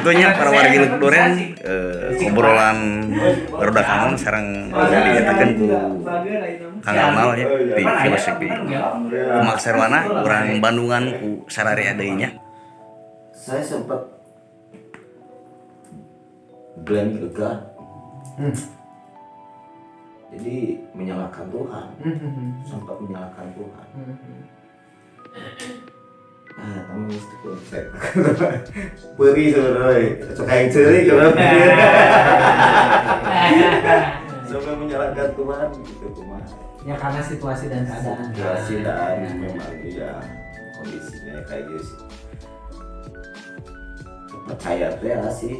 gitunya para wargi Leukeut Duren obrolan barudak kanon sareng dinyatakeun ku Kang Amal nya di filosofi Kumak Serwana urang Bandungan ku sararea deui nya. Saya sempat blame the God. Jadi menyalahkan Tuhan, sempat menyalahkan Tuhan. Kamu mesti konsep. Beri sebenarnya, suka yang ceri kalau sampai menyalahkan Tuhan gitu cuma. Ya karena situasi dan keadaan. Situasi dan memang ya kondisinya kayak gitu. Percaya ya sih,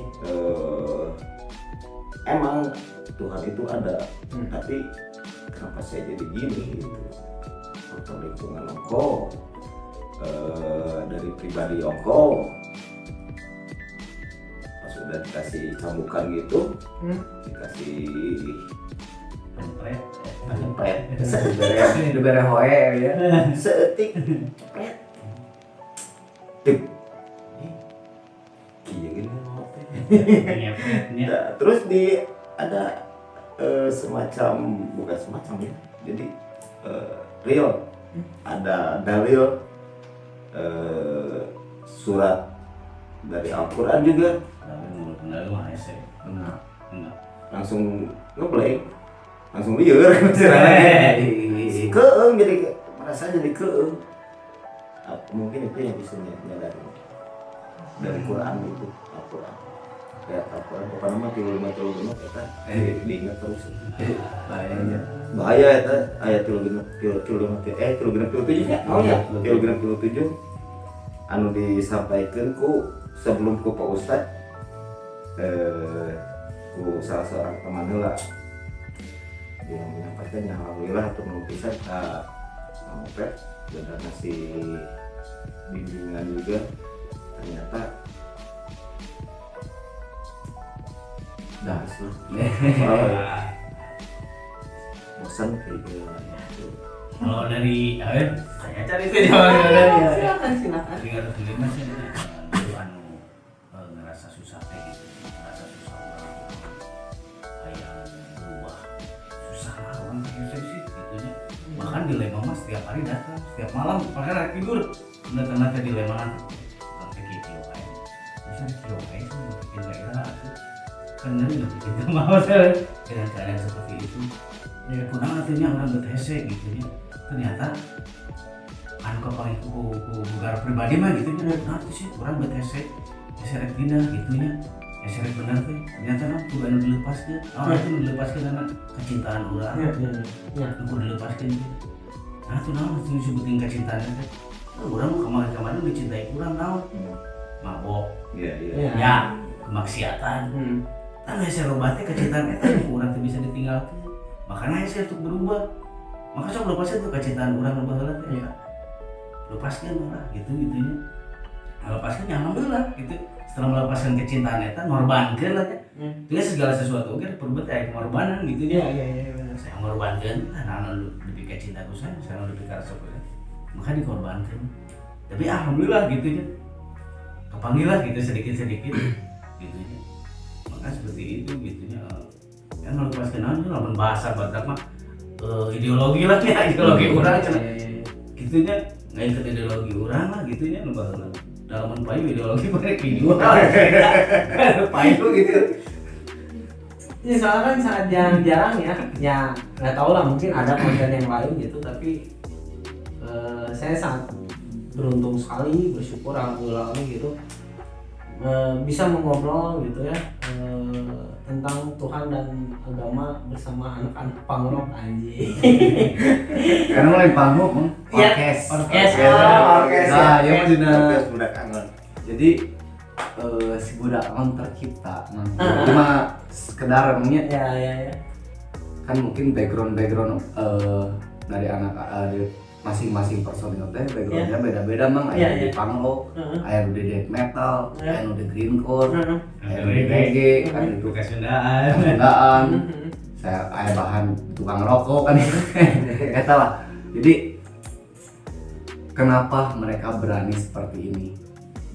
emang Tuhan itu ada, tapi kenapa saya jadi gini gitu? Faktor lingkungan ongko, dari pribadi ongko, pas udah dikasih cambukan gitu, dikasih penyempret, Dibere hoe ya. seetik, cepret, dik, gini nah, terus ada semacam, bukan semacam ya, jadi real, ada dalil surat dari Al-Quran juga, langsung ngeplay, langsung liur, keeng, jadi merasa jadi keeng. Mungkin itu yang bisa nyadari dari Quran itu, Al-Quran. Ya Al-Quran pokoknya mah 35 kita diingat terus. Bahaya eta ayat 37 anu disampaikan ku sebelum ku Pak Ustad ku salah seorang teman heula dia menyampaikannya. Alhamdulillah atau melupisan Mang Opet dan ngasih bimbingan juga, ternyata bosan kayak gitu. Kalau dari saya cari itu jawabannya. Silakan. Dari harus lima sih ngerasa susah kayak gitu, ngerasa susah kayak berubah, susah lah orang kayak sih gitunya. Bahkan dilema mas setiap hari datang, setiap malam pakai hari tidur datang ke dilema nanti sampai gitu kayak bisa kilo kayak itu bikin daerah kan nggak bikin mau dengan keadaan seperti itu. Ya kurang artinya orang berhese gitu ya, ternyata kok paling ku bugar pribadi mah gitu nya, nanti sih orang berhese serek pindah gitu nya, serek benar teh ternyata kan kudu anu dilepaskeun, orang itu dilepaskeun karena kecintaan orang, ya kudu dilepaskeun. Nah itu naon disebutin kecintaan teh, orang kemarin mencintai kurang naon, mabok, ya kemaksiatan, kan hese lobatnya kecintaan eta orang tuh bisa ditinggalkan. Makanya saya untuk berubah, maka saya lepaskan tuh kecintaan orang baheula teh ya. Lepaskan lah gitu-gitunya. Nah, lepaskan ya alhamdulillah gitu. Setelah melepaskan kecintaan eta ngorbankeun lah teh. Dengan segala sesuatu oge perbuat aya pengorbanan gitu ya. Iya benar. Saya ngorbankeun karena lebih ke cintaku saya lebih ke rasa maka dikorbankan. Tapi alhamdulillah gitu ya. Kepanggil lah gitu sedikit-sedikit gitu ya. Maka seperti itu gitu ya. Kan melepaskan itu lamun bahasa badak mah ideologi lah ya, ideologi urang cenah. Gitunya ngikut ideologi urang lah gitunya nu baheula. Dalaman payu ideologi mereka jual. Payu gitu. Ini soalnya kan sangat jarang ya. Ya nggak tahu lah mungkin ada konten yang lain gitu tapi saya sangat beruntung sekali, bersyukur alhamdulillah gitu bisa mengobrol gitu ya tentang Tuhan dan agama bersama anak-anak pangrok anjing. Karena mulai pangrok podcast. Nah, ya mah dina budak angon. Jadi si budak angon tercipta. Cuma sekedar namanya ya. Kan mungkin background dari anak masing-masing personil teh backgroundnya beda-beda mang, aya di pangrok, aya di death metal, aya di greencore, aya di reggae, kan itu Sundaan. Saya aya bahan tukang rokok kan eta lah. Jadi kenapa mereka berani seperti ini?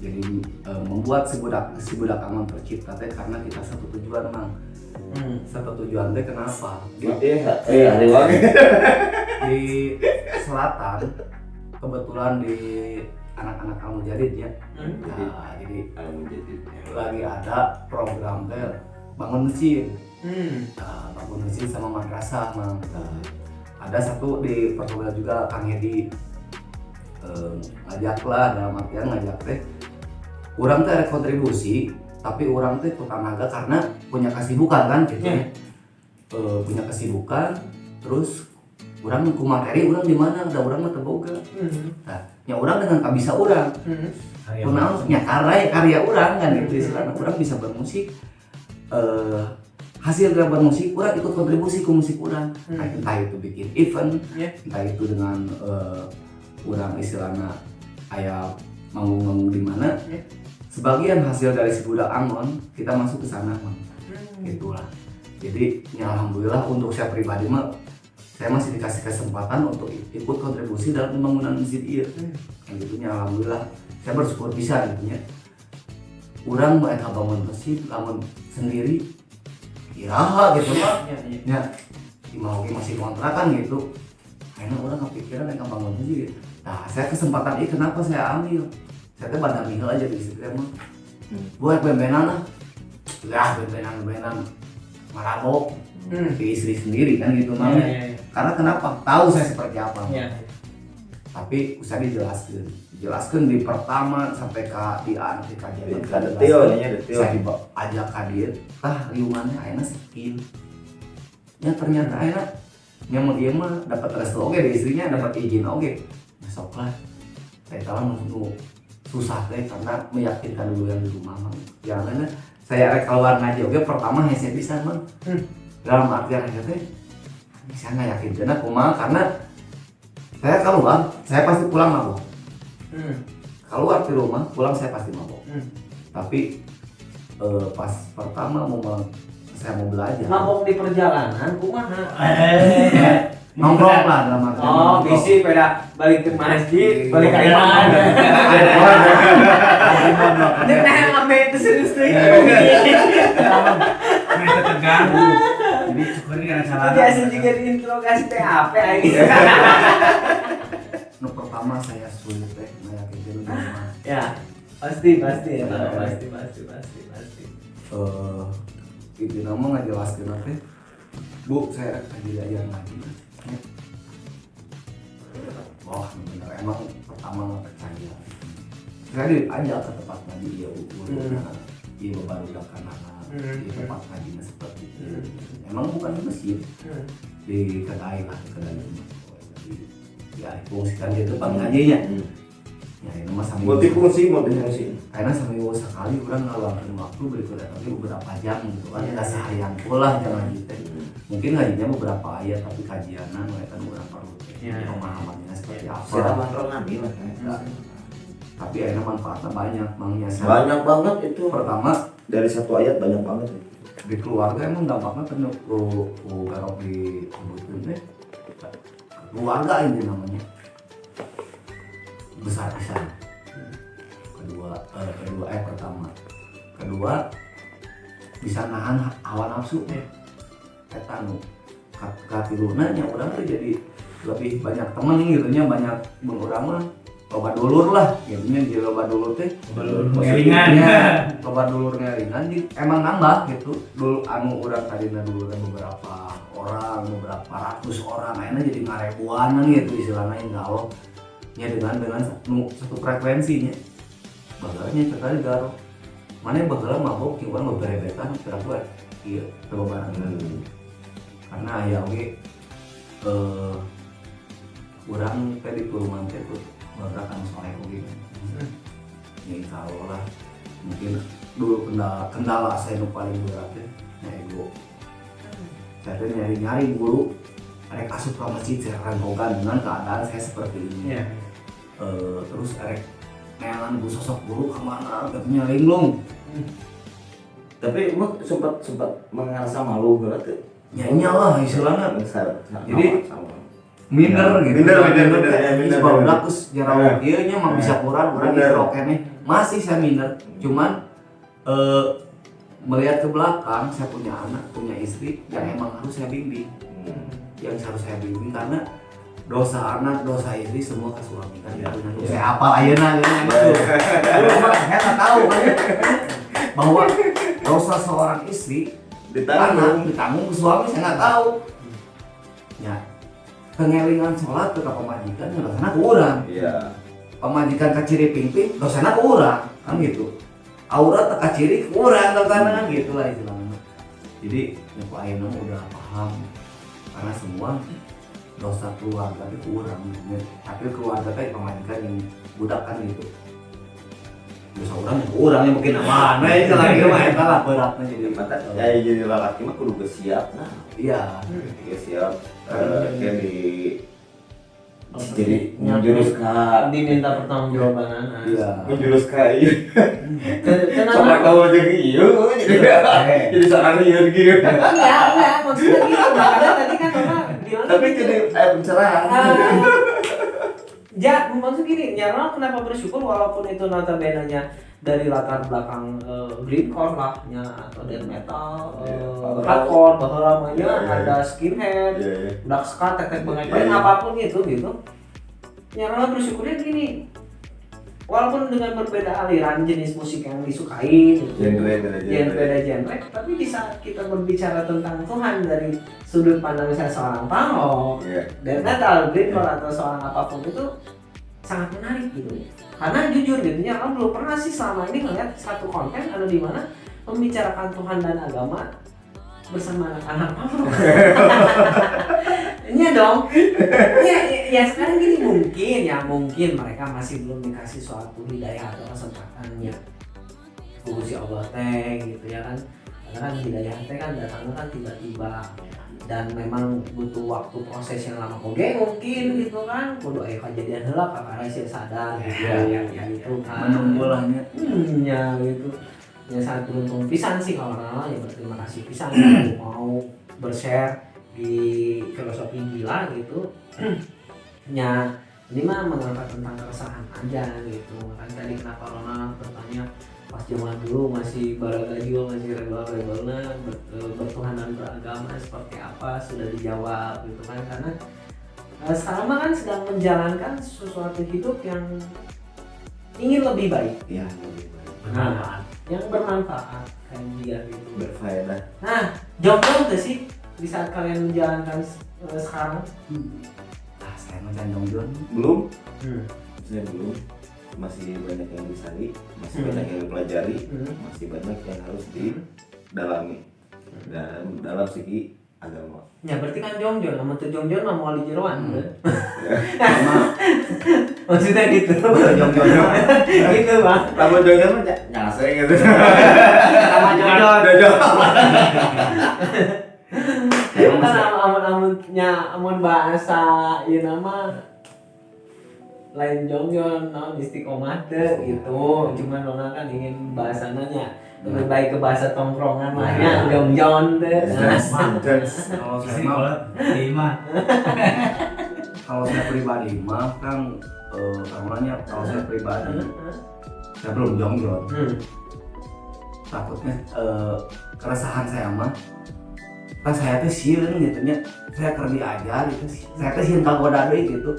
jadi membuat si budak aman tercipta teh karena kita satu tujuan mang. Satu tujuan teh kenapa? Hari wangi. Di selatan kebetulan di anak-anak Al-Mujadid ya. Nah, jadi lagi ada program teh bangun masjid. Bangun masjid sama madrasah mang. Ada satu di perkumpulan juga Kang Hedi ngajak lah, dalam artian ngajak teh orang teh ada kontribusi tapi orang teh tukang naga karena punya kesibukan kan gitu ya. Punya kesibukan terus orang ku materi orang di mana ada orang mah teboga. Nah, nya orang dengan kabisa orang. Kunaon nya karya orang kan gitu istilahna orang bisa bermusik. Hasil dari bermusik orang ikut kontribusi ke musik orang. Entah itu bikin event, entah itu dengan orang istilahnya ayah manggung-manggung di mana. Sebagian hasil dari si budak Angon kita masuk ke sana mang. Gitulah. Jadi ya alhamdulillah untuk saya pribadi mah saya masih dikasih kesempatan untuk ikut kontribusi dalam pembangunan masjid ieu. Yang gitunya alhamdulillah saya bersyukur bisa gitu nya. Urang mau bangun masjid lamun sendiri iraha gitu mah. Ya, mau masih kontrakan gitu. Karena orang kepikiran yang bangun masjid. Nah, saya kesempatan ini kenapa saya ambil? Saya tuh pada mihal aja di situ mah. Buat bebenan lah. Ya, bebenan marabok. Di istri sendiri kan gitu mah. Karena kenapa? Tahu saya seperti apa. Tapi usah dijelaskan di pertama sampai ke di anak di kajian. Detail. Saya ajak hadir. Riungannya ayeuna skill. Ya ternyata ayeuna nyamun dia mah dapat restu oke dari istrinya, dapat izin oke. Sok lah. Saya tahu langsung susah deh karena meyakinkan dulu yang di rumah mang. Jangan saya keluar ngaji oke pertama saya bisa mang. Dalam artian aja teh saya nggak yakin karena kumaha karena saya keluar saya pasti pulang mabok. Keluar di rumah pulang saya pasti mabok. Tapi pas pertama saya mau belajar. Mabok di perjalanan kumaha? Nongkrong lah dalam artian. Oh, bisi pada balik ke masjid, balik ke imam. Ini nah ame itu serius tuh. Mereka terganggu. Jadi syukurin karena salah. Biasa juga diinterogasi PHP aja. Pertama saya sulit teh meyakinkan dulu di rumah. Ya, pasti ya, pasti. Itu nama ngajelaskeun teh. Bu, saya kajian lagi. Wah, bener emang pertama nggak percaya. Saya diajak ke tempat ngaji ya iya bebarudak anak di tempat ngajinya seperti itu. Emang bukan di masjid, di kedai lah, kedai rumah. Ya, fungsikan dia tempat ngajinya. Ya, ini mah sambil multifungsi. Karena sampai sekali orang ngeluangkan waktu berikutnya tapi beberapa jam gitu kan. Kita seharian pula jangan gitu. Mungkin ngajinya beberapa ayat tapi kajianan mereka orang perlu pemahamannya seperti apa. Tapi akhirnya manfaatnya banyak mangnya. Banyak banget itu. Pertama Dari satu ayat banyak banget. di keluarga emang dampaknya kan garok di kebutuhan keluarga ini namanya besar pisan. Kedua bisa nahan hawa nafsu eta nu katiluna nya urang tuh jadi lebih banyak temen gitu nya banyak urang mah loba dulur lah gitu nya jadi loba dulur teh loba dulur ngelingan emang nambah gitu dulu anu urang tadina dulurnya beberapa orang beberapa ratus orang akhirnya jadi ngarebuanan gitu istilahnya insyaallah nya dengan satu frekuensinya bagelnya sekali garo mana bagel mabok ki urang beberebetan berapa ieu coba karena aya oge urang teh di perumahan teh tuh berakan soleh oge ya insyaallah lah mungkin dulu kendala saya nu paling berat teh ego saya teh nyari guru rek asup ka masjid saya ranggogan dengan keadaan saya seperti ini terus rek neangan bu sosok guru kemana katanya linglung tapi emang sempat merasa malu berarti nyanyi lah istilahnya jadi minder gitu minder barudak terus jarang ieu nya mah bisa kurang urang di rokennya Masih saya minder, cuman melihat ke belakang saya punya anak, punya istri yang emang harus saya bimbing. Yang harus saya bimbing karena dosa anak, dosa istri semua ke suami kan. Saya apa ayeuna gitu. Saya nggak tahu kan bahwa dosa seorang istri ditanggung ke suami, saya nggak tahu. Ya, pengelingan sholat ke pemajikan dosana ke urang. Iya. Pemajikan ke ciri pingping dosana ke urang kan gitu. Aurat ke ciri ke urang dosana kan gitulah istilahnya. Jadi nyaku ayeuna udah paham karena semua dosa keluarga itu kurang, tapi keluarga teh pemajikan yang budak kan gitu. Dosa orang yang kurang yang mungkin aman, nah itu lagi mah eta lah beratnya jadi Mata jadi laki mah kudu geus siap nah. iya. Geus siap kayak jadi menjurus ka diminta pertanggungjawaban. Iya. menjurus ka ieu. Kenapa? Sama kau jeung ieu jadi sarana ieu gitu. Enggak, maksudnya gitu. Makanya tadi kan Bapak bilang Tapi jadi pencerahan. Maksud gini, Nyarang kenapa bersyukur walaupun itu notabene-nya dari latar belakang greencore lah nya atau death metal, hardcore, baheula mah ada skinhead, dark ska, tetek bengek apapun itu gitu. Nyarang bersyukurnya gini. Walaupun dengan berbeda aliran jenis musik yang disukai, genre, tapi di saat kita berbicara tentang Tuhan dari sudut pandang saya seorang punk, death metal, greencore atau seorang apapun itu sangat menarik gitu. Karena jujur gitu, Nyarang belum pernah sih selama ini ngeliat satu konten ada di mana membicarakan Tuhan dan agama bersama anak-anak punk. Iya dong. Ya sekarang gini mungkin mereka masih belum dikasih suatu hidayah atau kesempatannya. Gusti Allah teh gitu ya kan. Karena kan hidayah teh kan datangnya kan tiba-tiba dan memang butuh waktu proses yang lama oke mungkin gitu kan. Kudu aya kejadian heula kakara sih sadar gitu kan. Menunggulahnya. Ya gitu. Ya sangat beruntung pisan sih kalau ya berterima kasih pisan mau bershare di filosofi gila gitu. Ya ini mah mengangkat tentang keresahan aja gitu. Makanya tadi kenapa Ronald bertanya pas zaman dulu masih baragajul, masih rebel-rebelnya bertuhan dan beragama seperti apa sudah dijawab gitu kan. Karena sekarang mah kan sedang menjalankan sesuatu hidup yang ingin lebih baik. Iya, lebih baik. Bermanfaat. Yang bermanfaat kan dia gitu. Berfaedah. Nah, jomblo gak sih di saat kalian menjalankan sekarang? Saya macam jomblo. Belum? Saya belum. Masih banyak yang disari, masih banyak yang dipelajari, masih banyak yang harus didalami dalam segi agama. Ya berarti kan jongjon, namun tuh jongjon mah mau wali jeroan. Maksudnya gitu. Jongjon. Gitu bang. Lamun jongjon mah nyase gitu. Sama jongjon. Itu kan amun bahasa ieu nama lain jongjon, istiqomah gitu. Cuman Nona kan ingin bahasananya lebih baik ke bahasa tongkrongan lah ya, jongjon deh. Kalau saya pribadi mah kan namanya kalau saya pribadi saya belum jongjon. Takutnya keresahan saya mah kan saya tuh sieun gitu nya, saya kerja aja gitu, saya tuh sieun kagoda deui gitu.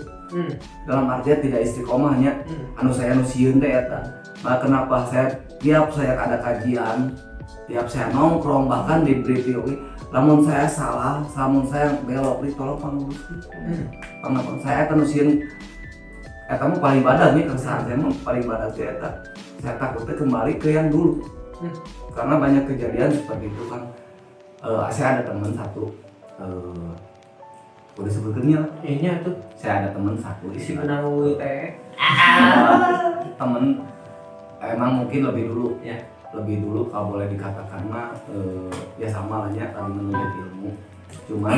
Dalam artian tidak istiqomahnya, anu saya anu sieun teh eta. Nah, kenapa saya tiap saya ada kajian, tiap saya nongkrong bahkan di preview, lamun saya salah, lamun saya belok tolong panguruskeun. Pangapunten saya anu sieun eta mah paling badag nih keresahan saya mah paling badag teh eta. Saya takutnya kembali ke yang dulu. Karena banyak kejadian seperti itu kan. Saya ada teman satu udah sebetulnya Iya tuh saya ada teman satu isi benang teh temen emang mungkin lebih dulu ya, lebih dulu kalau boleh dikatakan mah ya sama lah ya kami menuntut ilmu, cuman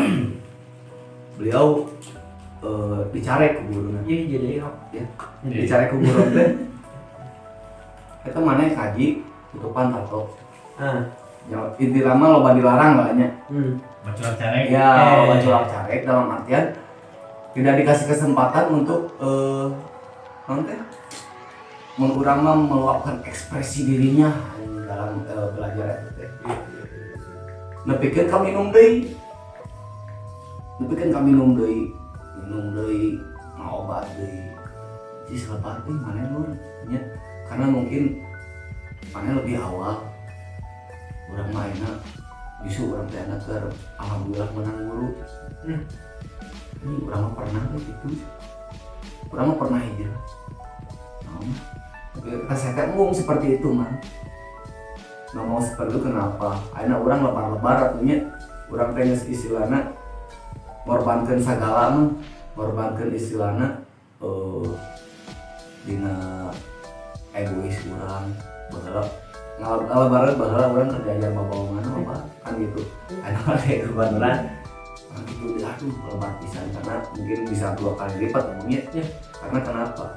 beliau dicarek ke guru iya jadi ya dicarek ke guru teh kita mana kaji tutupan tato ya, inti lama loba dilarang lah nya. Bacaan carek. Ya, loba carek dalam artian tidak dikasih kesempatan untuk urang mah meluapkan ekspresi dirinya dalam belajar itu teh. Nepikeun ka minum deui. Minum deui, ngobat deui. Si selepat teh maneh lur nya. Karena mungkin maneh lebih awal. Urang mah ayeuna bisu urang teh anak keur alhamdulillah menang guru. Ini urang mah pernah gitu. Urang mah pernah hijrah. Saya ngomong seperti itu man. Nggak mau seperti itu kenapa? Ayeuna urang lebar-lebar atunya. Urang teh geus istilahna ngorbankeun sagala mah, ngorbankeun istilahna dina egois urang. Baheula baheula urang kerja ajar babaongan apa kan gitu. Anu ade kebenaran. Itu aduh lebar pisan karena mungkin bisa 2 kali lipat umumnya. Karena kenapa?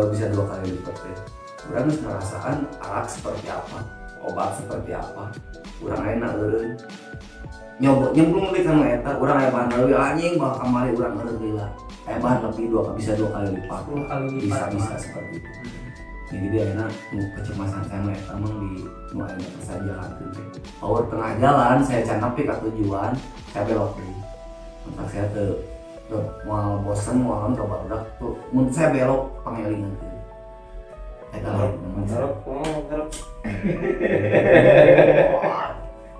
Bisa 2 kali lipat teh. Urang geus ngarasakan alat seperti apa, obat seperti apa. Urang ayeuna eureun. Nyemplung deui kana eta, urang aya bahan leuwih anjing bakal kamari urang eureun deui lah. Aya bahan lebih bisa 2 kali lipat. Bisa seperti itu. Jadi dia ayeuna kecemasan saya mah eta mah di nu ayeuna saya jalankeun teh. Power tengah jalan saya can nepi ka tujuan, saya belok deui. Entak saya teu moal bosen moal coba udah tuh mun saya belok pangelingan teh. Eta lain Garap.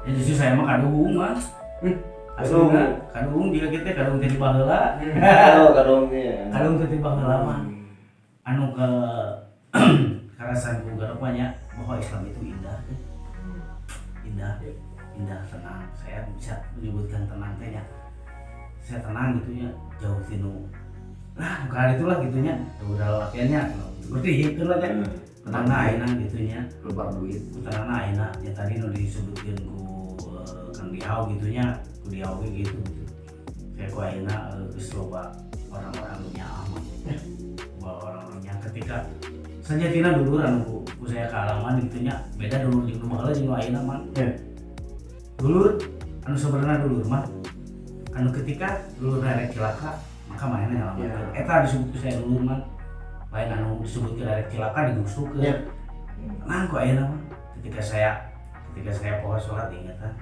Ya justru saya mah kaduhung mah. Aslinya kaduhung juga kita kadung teh di baheula. Kadongnya. Kadung teh di baheula mah. Anu ke karasanku garapanya bahwa Islam itu indah. Indah, tenang. Saya bisa menyebutkan tenang teh ya. Saya tenang gitu ya, jauh tinu. Nah, kali itulah gitunya. Udah latihannya seperti itu lah ya. Tenang ayeuna gitunya. lebar duit. Tenang ayeuna ya tadi nu disebutkeun ku Kang Diau gitunya, ku Diau ge gitu. Saya ku ayeuna geus loba orang-orang nu nyaah. Orang-orang yang ketika sajatina dulu anu ku saya kealaman gitunya beda dulu jeung nu baheula jeung nu ayeuna mah. Dulur anu sebenarnya dulur mah anu ketika dulur rek cilaka maka mana ngalaman eta disebut saya dulur mah lain anu disebut rek cilaka digusukkeun nah kok ayeuna mah ketika saya poho salat ingatan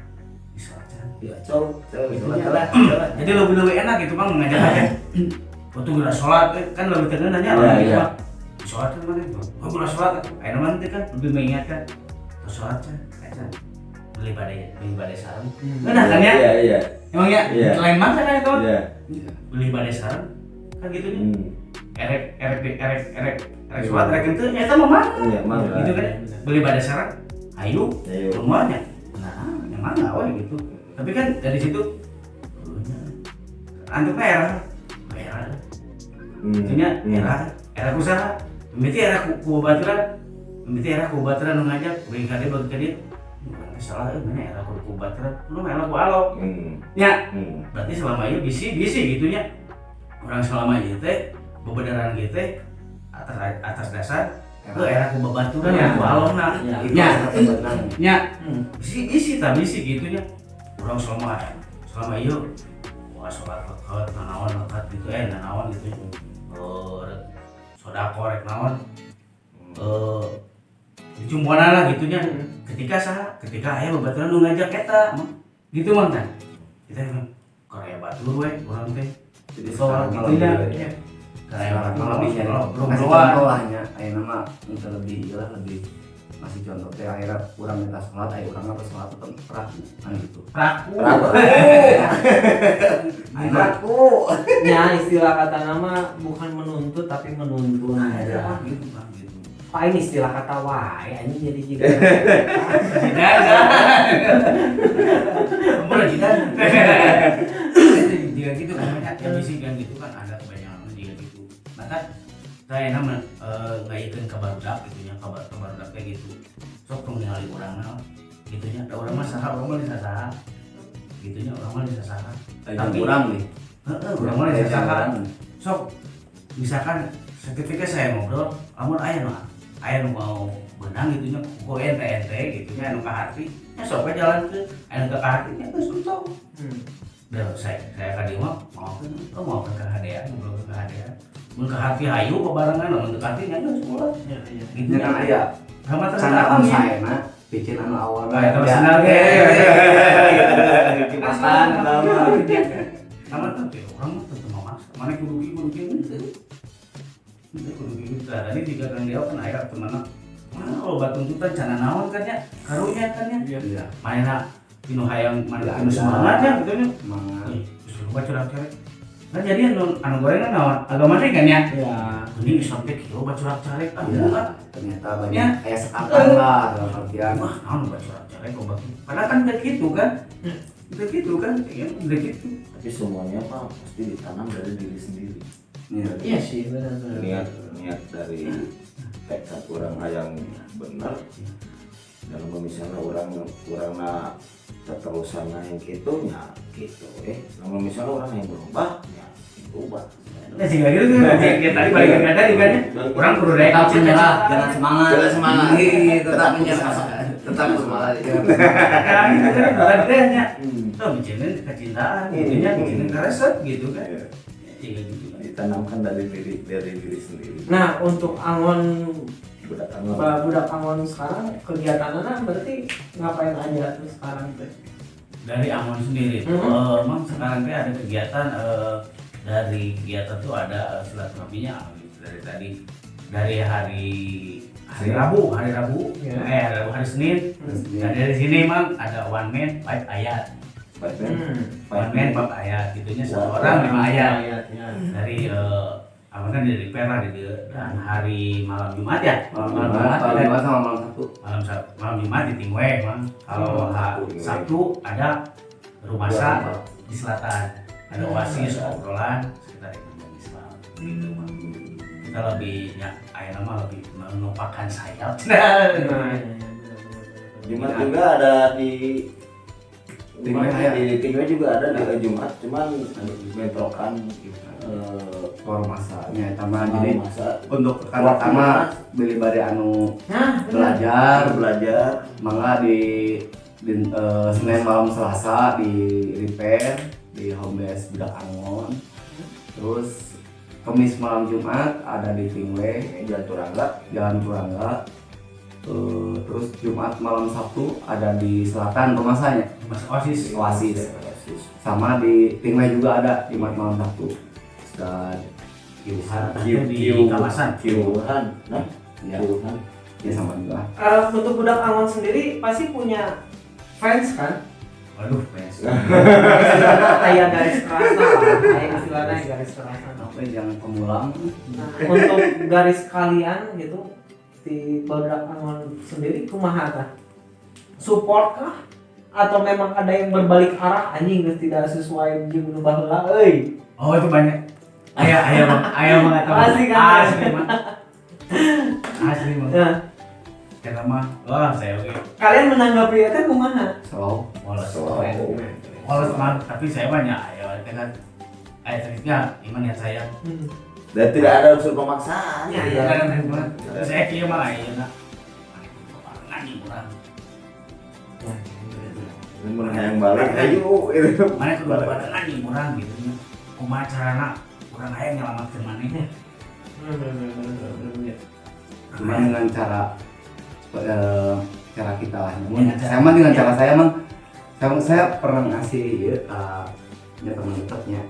di salat Ya, col. jadi lebih enak gitu bang ngajak aja waktu geura salat kan lebih tenang nanya gitu bang salat kan mana itu geura salat ayeuna mah teh kan lebih mengingatkan salat kan beli badai sareng. Nah kan ya? Iya. Emang ya? Lain mana kan itu? Iya. Beli badai sareng kan gitu nih. Erek suat erek itu eta mah mana? Iya, mana. Gitu kan. Beli badai sareng. Ayo. Rumahnya. Nah, yang mana we gitu. Tapi kan dari situ antuk era. Itunya era usaha. Mimiti era kubaturan. Nu ngajak beli kade bagi kade. Salah mana era kubaturan lu mah ku alok nya berarti selama ini bisi gitunya orang selama itu teh bebedaran gitu teh atas dasar lu era kubaturan ku alokna nya bisi gitunya orang selama itu wah sholat lekat nanawan lekat gitu nanawan gitu sodako rek naon dicumpuanan lah gitunya ketika aya babaturan nu ngajak eta gitu mah kan kita Korea batur we urang teh Jadi soal gitu nya Korea batur lebih contohnya ayeuna mah untuk lebih masih contoh teh akhirnya urang minta salat aya urang apa salat tetep praku kan gitu praku ya istilah kata nama bukan menuntut tapi menuntun aja gitu Bang gitu. Apa ini istilah kata wae anjing jadi juga jika gitu kan ya bisikan gitu kan ada kebanyakan jika gitu maka saya nama ngayakeun ka barudak gitu nya kabar barudak kayak gitu sok tong ningali urangna gitu nya da urang mah saha urang mah disasaha gitu nya urang mah disasaha tapi urang nih urang mah disasaha sok misalkan ketika saya ngobrol lamun aya nu mau benang gitu nya ku ente gitu nya anu ka hati nya sok we jalan ke anu ka hati nya geus untung saya ka dieu mah mau ke kahadean ngobrol ke kahadean mun ke hati hayu kebarengan mun teu hati nya geus ulah. Iya. Gitu Nya kan aya sama candaan terus saena bikin anu awal. Ah, eta senang ge. Kipasan Sama tapi orang mah tetep memaksa. Mana kudu gimana gitu. Ini kudu gitu. Tadi juga kan dia kan aya temanna. Mana kalau batu tuntutan cana naon kan ya? Karunya kan ya. Iya. Mainna pinu hayang mana anu semangatnya gitu nya. Semangat. Terus lu baca curhat. Kan jadi anu gorengan naon? Agama teh kan ya? Iya. Ini sampai kilo baca curhat ah. Iya, bukan. ternyata Ya. banyak kayak sekatan lah dalam artian. Wah, naon baca curhat kok bagi. Padahal kan udah gitu kan. Udah gitu kan, ya udah gitu. Tapi semuanya mah pasti ditanam dari diri sendiri. Iya. Iya sih, benar. Niat dari tekad orang yang benar. Dan misalnya orang keterusannya yang gitu, ya gitu. Namun misalnya orang yang berubah, ya berubah. Nah, sehingga gitu tuh, kayak tadi balik ke tadi kan ya. Orang perlu Tetap reaksi menyerah, jangan semangat. Jangan semangat. Tetap menyerah. Tetap semangat. Nah, itu kan bukan tehnya. Oh, bicinin kecintaan, intinya bicinin kereset gitu kan. Iya. Iya gitu kan. Ditanamkan dari diri sendiri. Nah, untuk Angon Budak Angon. budak Angon sekarang kegiatannya berarti ngapain aja tuh sekarang tuh? Dari Amon sendiri tuh, emang sekarang tuh ada kegiatan dari kegiatan tuh ada silaturahminya gitu, dari tadi dari hari Rabu, Ya. hari Senin. Dan dari sini emang ada one man 5 ayat. One man 5 ayat, gitunya satu orang 5 ayat. Ya. Dari apa kan dari Pera di dan hari malam Jumat ya. Malam Jumat sama malam Sabtu. Malam Jumat di Tingwe, Bang. Kalau Sabtu ada rumah sa di selatan. Ada oasis obrolan sekitar ekonomi Islam. Gitu, Bang. Kita lebih ayah nama lebih menumpahkan sayap. Jumat juga ada di Tingwe juga ada di Jumat, cuman bentrokan Masanya tambahan jadi masa untuk pertama beli bari anu belajar mangga di Senin malam Selasa di repair di home base Budak Angon, terus Kamis malam Jumat ada di Tingwe Jalan Turangga, terus Jumat malam Sabtu ada di selatan rumah saya Oasis sama di Tingwe juga ada Jumat malam Sabtu dan di kawasan Kiuhan. Nah, ya, ya sama juga. Untuk budak Angon sendiri pasti punya fans kan? waduh pes Kayak garis keras lah, kayak istilahnya garis keras. Apa jangan pemulang. Nah, untuk garis kalian gitu di budak Angon sendiri kumaha kah? Support kah? Atau memang ada yang berbalik arah anjing geus tidak sesuai jeung nu baheula euy? oh itu banyak ayah mah nggak tahu Asli kan? asli mah Ya. kita mah wah saya oke Kalian menanggapi itu kumaha? Slow. walau tenang tapi saya banyak ayah kan ayah terusnya iman ya saya Dan tidak ada unsur pemaksaan. saya kira mah ayah nak ngaji kurang Mun hayang balik ayo mana kudu pada ngaji kurang gitu nya kumaha carana kurang aya nyelamatkeun maneh Cuma dengan cara kita lah. Saya mah dengan cara saya mah saya pernah ngasih ya teman dekatnya.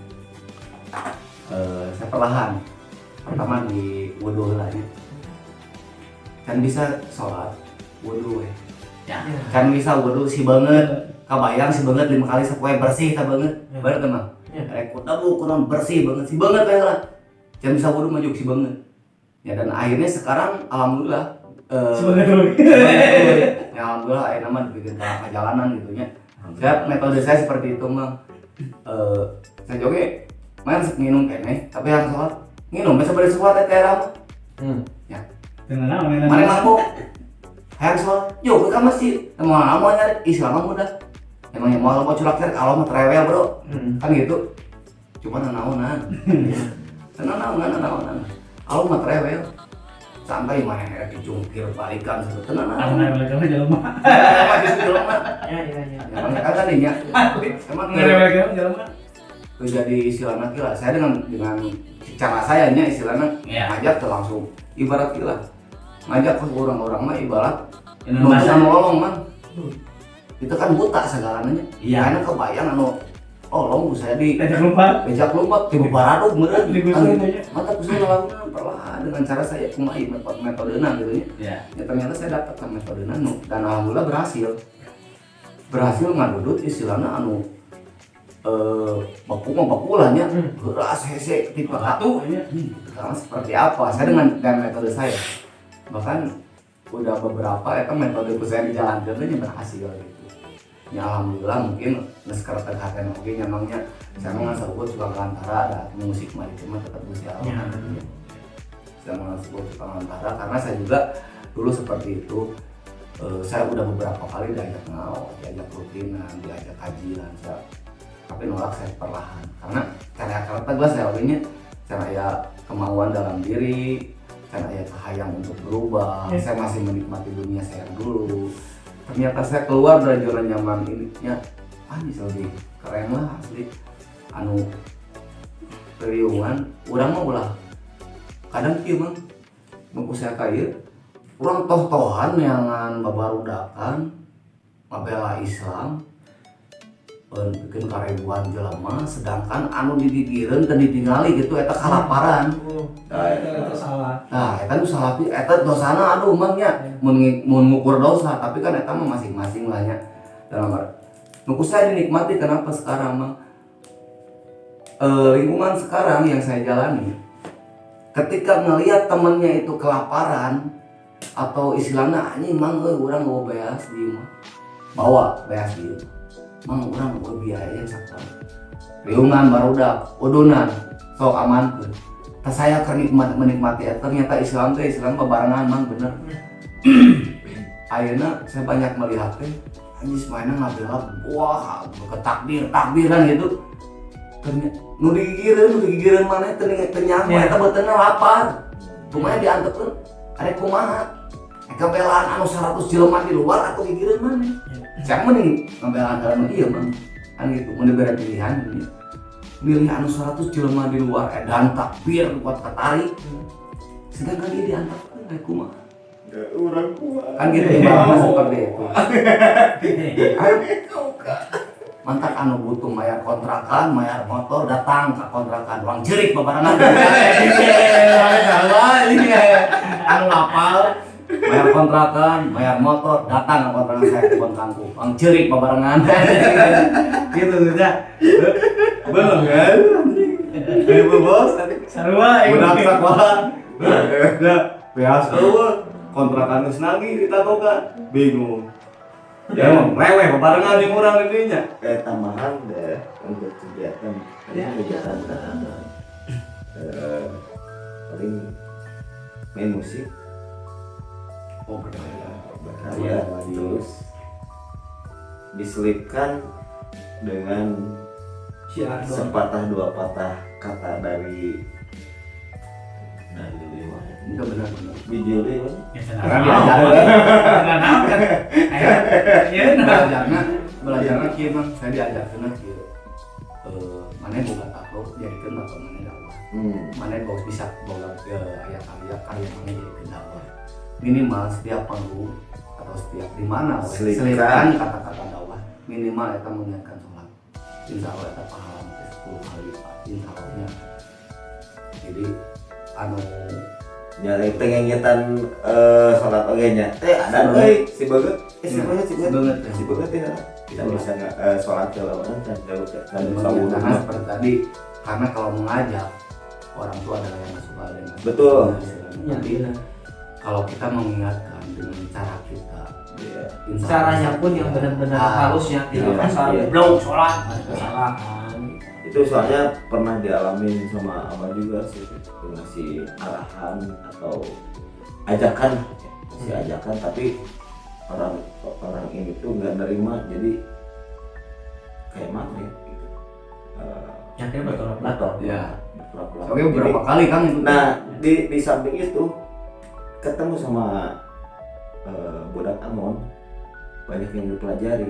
Saya perlahan pertama di wudu lah ya. Kan bisa sholat wudu ya. Kan bisa wudu si banget. Kabayang si banget 5 kali sapoe bersih ta banget. Bener teman. Rek dabu kurang bersih banget si banget kayak lah. Jangan bisa wudu maju si banget. Ya dan akhirnya sekarang alhamdulillah ya alhamdulillah akhirnya mah dibikin perjalanan gitu ya. Saya metode saya seperti itu mah. Saya joge main minum kene tapi harus sholat minum bisa beri sholat kayak apa ya mana mampu harus sholat yuk ke masjid mau nyari Islam mudah emang yang mau curang kalau mau trewel bro kan gitu cuma nanaonan kalau mau trewel sampai mana dicungkir balikan tenang emang kan tadinya emang jadi istilahnya kira saya dengan cara saya nya istilahnya Iya. ngajak ke langsung ibarat kira ngajak ke orang-orang mah ibarat Indonesia. bisa nolong man itu kan buta segalanya Iya. karena kebayang tolong saya di Kita lupa. bejak lompat tiba baraduk meureun Di kan gusur gitu. aja. Mantap bisa ngelakukan perlahan dengan cara saya kumai metodenya gitu ya. Ya. Ya ternyata saya dapatkan metodenya dan alhamdulillah berhasil ngadudut istilahnya baku lah nya geras hese tipe Batu aja. karena seperti apa saya dengan metode saya bahkan udah beberapa itu metode saya dijalankan itu berhasil gitu ya alhamdulillah mungkin neskar terhadap mungkin emangnya saya mengasal suka ngantara ada musik mari cuma tetap musik Allah saya mengasal suka ngantara karena saya juga dulu seperti itu saya udah beberapa kali diajak rutinan diajak kajian tapi nolak saya perlahan karena karena gue saya awalnya cara ya kemauan dalam diri cara ya kehayang untuk berubah saya masih menikmati dunia saya dulu ternyata saya keluar dari zona nyaman ini nya anjir lebih keren lah asli periungan urang mah ulah kadang kieu mah mun saya kaya urang toh-tohan neangan babarudakan ngabela Islam bikin karebuan jelema sedangkan anu didigireun teu ditingali gitu eta kalaparan. Itu salah. Nah, eta nu salah eta dosana aduh mah nya mun ngukur dosa tapi kan eta mah masing-masing lah nya. Dalam nu saya dinikmati kenapa sekarang mah lingkungan sekarang yang saya jalani ketika ngelihat temennya itu kelaparan atau istilahnya anjing mang urang mau beas di mah bawa beas di mang urang mau biaya sakit riungan barudak udunan sok aman tas saya menikmati ternyata Islam bebarengan mang bener ayeuna saya banyak melihat anjing semuanya ngabela wah takbiran gitu ternyata nu digigireun maneh teu nyanggu eta beuteuna lapar kumaha diantepkeun arek kumaha eka belaan anu 100 jelema di luar atau gigireun maneh saya mending ngambelaan dalam ieu mah kan gitu mun diberi pilihan gitu milih anu 100 jelema di luar edan takbir kuat katarik sedangkan dia diantepkeun arek kumaha urang kuat kan gitu ibaratnya seperti itu ayo mantap anu butuh mayar kontrakan, mayar motor datang ke kontrakan, uang jerik bebarengan. Anu lapal, mayar kontrakan, mayar motor datang ke kontrakan saya kebon kangkung, uang jerik bebarengan. Gitu saja. Belum kan? Ibu bos, Sarua budak sekolah. Beas kontrakan geus nagih ditatokan, bingung. Ya emang reweh bebarengan yang orang intinya tambahan deh untuk kegiatan paling main musik berkarya terus diselipkan dengan sepatah dua patah kata dari enggak benar video deh karena belajarnya kieu mah saya diajarkeun kieu maneh boga tato jadikeun tato maneh dakwah maneh bisa boga aya karya maneh jadikeun dakwah minimal setiap panggung atau setiap di mana selipkan kata-kata dakwah minimal eta mengingatkan sholat insyaallah eta pahala 10 kali lipat insyaallah jadi anu nyari tengengetan sholat oge nya ada si banget si banget ya kita bisa sholat ke lawan kan jauh karena seperti tadi karena kalau mengajak orang tua adalah yang masuk paling betul jadi kalau kita mengingatkan dengan cara kita caranya pun yang benar-benar halusnya tidak asal blok sholat kesalahan itu soalnya pernah dialamin sama abah juga sih ngasih arahan atau ajakan tapi orang ini tuh nggak nerima jadi kayak mana ya gitu yang kayak bator ya oke beberapa kali kan itu nah di samping itu ketemu sama budak Amon banyak yang dipelajari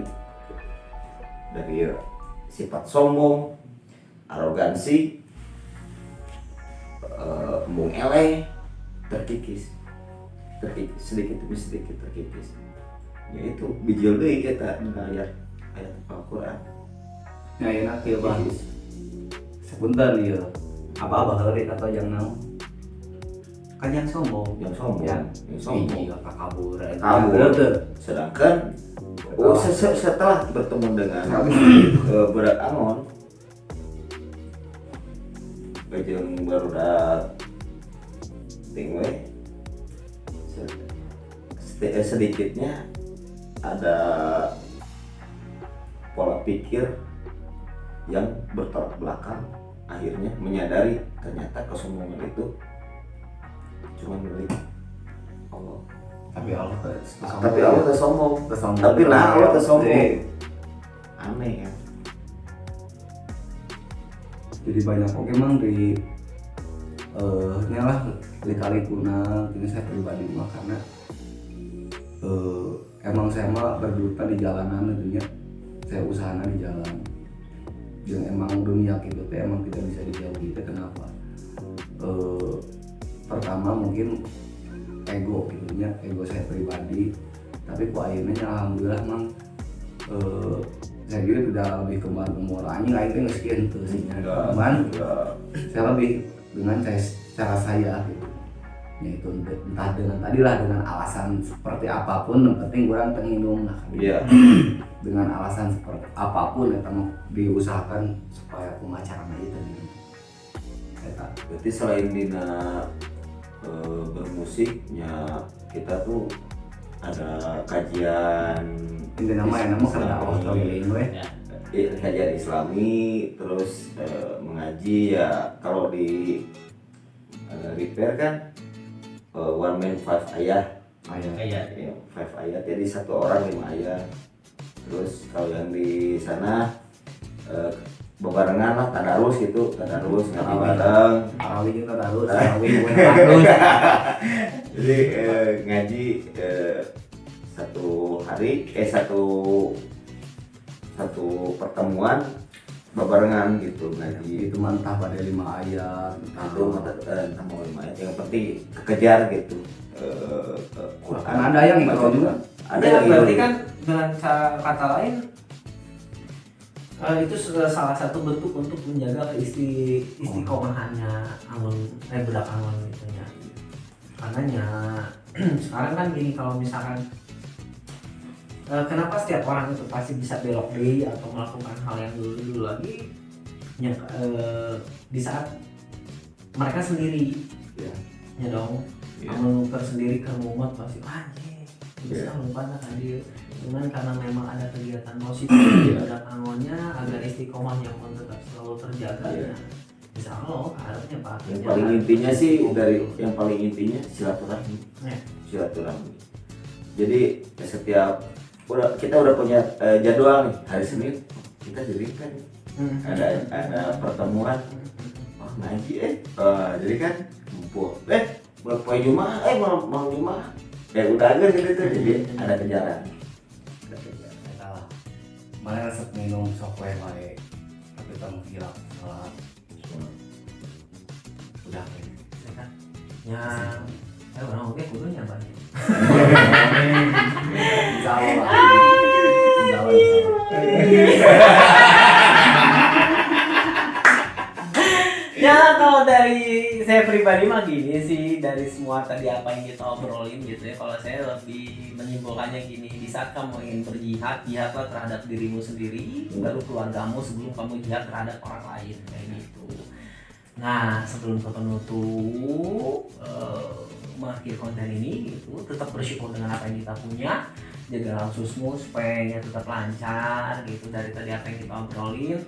dari sifat sombong arogansi, embung eleh, terkikis sedikit demi sedikit terkikis. Ya itu bijil deui kita ayat Al-Qur'an. Ya enak ya bang. Sebentar ya. Apa heureut atau yang naon? Kan yang sombong. Yang sombong. Iya, kabur. Sedangkan setelah bertemu dengan budak Angon, jeung barudak tingwe sedikitnya ada pola pikir yang bertolak belakang, akhirnya menyadari ternyata kesombongan itu cuma milik Allah. Tapi Allah tersombong. Tapi lah Allah tersombong. Aneh kan. Jadi banyak oke mang di nyalah kali kuna ini saya pribadi mah karena emang saya mah berduta di jalanan tentunya, saya usahana di jalan yang emang dunia gitu teh emang tidak bisa dijauhi teh. Kenapa? Pertama mungkin ego gitunya, ego saya pribadi, tapi kok akhirnya alhamdulillah mang saya juga tidak lebih kembar gemur anjing aing teh sekian tuh sih cuman saya lebih dengan cara saya gitu, yaitu entah dengan dengan alasan seperti apapun, yang penting kurang tengindung lah gitu. Dengan alasan seperti apapun ya diusahakan supaya pemacaran itu gitu. Berarti selain dina bermusiknya, kita tuh ada kajian ini nama karena Allah kajian Islami, terus mengaji ya. Kalau di repair kan one man 5 ayat, 5 ayat, jadi 1 orang 5 ayat. Terus kalau yang di sana bebarengan lah, tadarus gitu, tadarus ngaji bareng. Tarawih juga tadarus, Jadi ngaji satu hari, satu pertemuan bebarengan gitu ngaji. Itu mantap pada 5 ayat. Itu entah mau 5 ayat, yang penting kekejar gitu. Kan ada yang ikut juga. Ada yang berarti kan dengan cara kata lain itu salah satu bentuk untuk menjaga istiqomahannya budak Angon gitu ya. Karenanya sekarang kan gini, kalau misalkan kenapa setiap orang itu pasti bisa belok deh atau melakukan hal yang dulu lagi ya, di saat mereka sendiri ya dong menukar sendiri ke umat pasti bisa lupa kan dia. Cuman karena memang ada kegiatan positif pada Angonnya agar istiqomahnya pun tetap selalu terjaga ya. Insya Allah harusnya Pak. Yang paling intinya sih yang paling intinya silaturahmi. Silaturahmi. Jadi setiap kita udah punya jadwal nih, hari Senin kita jadikan ada pertemuan ngaji jadi kan ngumpul poin Jumat malam Jumat udah aja gitu tuh, jadi ada kejaran. Mana resep minum sok wae tapi kamu kira salah udah kan Ya, orang oke kudunya banyak. Ya kalau dari saya pribadi mah gini sih, dari semua tadi apa yang kita obrolin gitu ya, kalau saya lebih menyimpulkannya gini, di saat kamu ingin berjihad, jihadlah terhadap dirimu sendiri, baru keluargamu sebelum kamu jihad terhadap orang lain, kayak gitu. Nah sebelum ke penutup mengakhiri konten ini gitu, tetap bersyukur dengan apa yang kita punya, jaga ususmu supaya tetap lancar gitu. Dari tadi apa yang kita obrolin,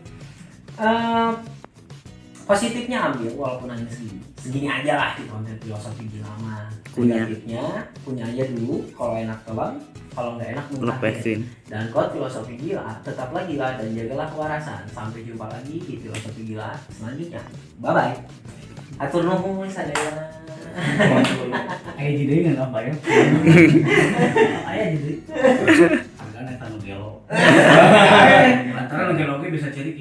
positifnya ambil walaupun hanya segini aja lah di konten filosofi Gilaman. Negatifnya punya aja dulu, kalau enak telan, kalau nggak enak muntahin. Dan quote filosofi gila, tetaplah gila dan jagalah kewarasan. Sampai jumpa lagi di filosofi gila selanjutnya. Bye bye. Atur nuhun sadaya. Ayo jadi nggak apa ya? Ayo jadi. Agak neta nu gelo. Lantaran nu gelo bisa jadi